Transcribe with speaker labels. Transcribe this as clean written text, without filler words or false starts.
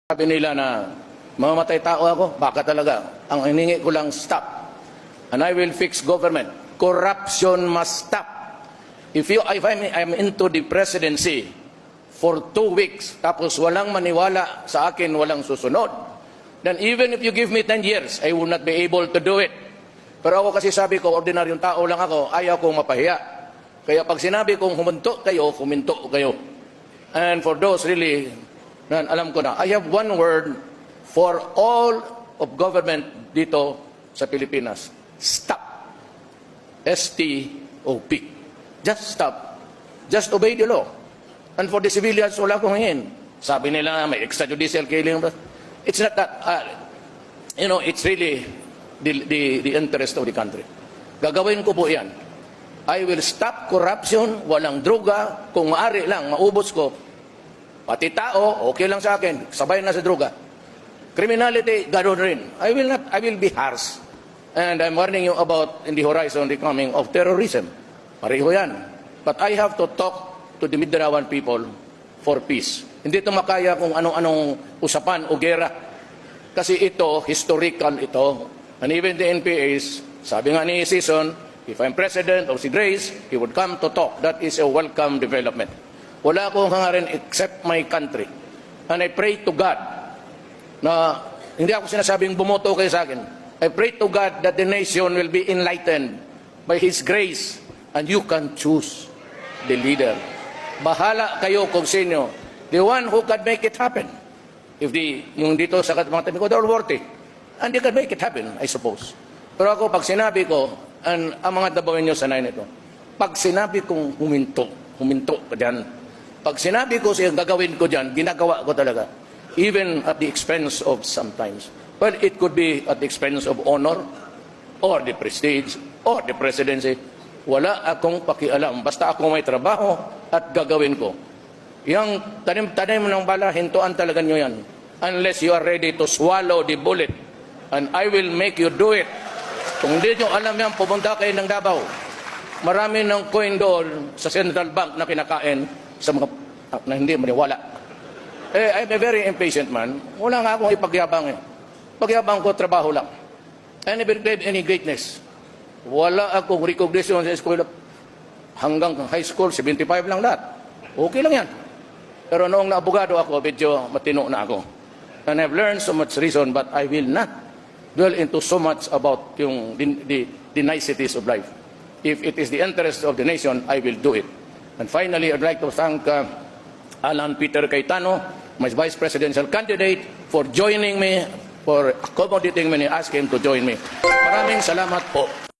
Speaker 1: Sabi nila na mamamatay tao ako, baka talaga. Ang hiningi ko lang, stop. And I will fix government. Corruption must stop. If I'm into the presidency for 2 weeks, tapos walang maniwala sa akin, walang susunod, then even if you give me 10 years, I will not be able to do it. Pero ako kasi sabi ko, ordinaryong tao lang ako, ayaw kong mapahiya. Kaya pag sinabi kong huminto kayo. And for those really, alam ko na, I have one word for all of government dito sa Pilipinas. Stop. S-T-O-P. Just stop. Just obey the law. And for the civilians, wala kong hingin. Sabi nila, may extrajudicial killing. It's not that, it's really the interest of the country. Gagawin ko po yan. I will stop corruption, walang droga, kung maaari lang, maubos ko. Pati tao, okay lang sa akin, sabay na sa droga. Criminality, ganoon rin. I will be harsh. And I'm warning you about in the horizon the coming of terrorism. Pareho yan. But I have to talk to the Mindanao people for peace. Hindi ito makaya kung anong usapan o gera. Kasi ito, historical ito. And even the NPAs, sabi nga ni Season, if I'm president of si Grace, he would come to talk. That is a welcome development. Wala akong hangarin except my country. And I pray to God na hindi ako sinasabing bumoto kayo sa akin. I pray to God that the nation will be enlightened by His grace and you can choose the leader. Bahala kayo kung sino. The one who can make it happen. If yung dito sa mga tabi ko, they're worthy. And they can make it happen, I suppose. Pero ako, pag sinabi ko, ang mga dabawin nyo sanay nito, pag sinabi kong huminto ka dyan. Pag sinabi ko siya, gagawin ko dyan, ginagawa ko talaga. Even at the expense of sometimes. Well, it could be at the expense of honor, or the prestige, or the presidency. Wala akong pakialam. Basta ako may trabaho at gagawin ko. Yung tanim-tanim ng bala, hintuan talaga nyo yan. Unless you are ready to swallow the bullet. And I will make you do it. Kung hindi nyo alam yan, pupunta kayo ng Davao. Marami ng coin doon sa Central Bank na kinakain sa mga na hindi maniwala. I'm a very impatient man. Wala nga akong ipagyabang eh. Pagyabang ko, trabaho lang. I never claimed any greatness. Wala akong recognition sa eskwela. Hanggang high school, 75 lang lahat. Okay lang yan. Pero noong naabogado ako, medyo matino na ako. And I've learned so much reason, but I will not dwell into so much about the niceties of life. If it is the interest of the nation, I will do it. And finally, I'd like to thank Alan Peter Cayetano, my vice presidential candidate, for joining me, for accommodating me and asking him to join me. Maraming salamat po.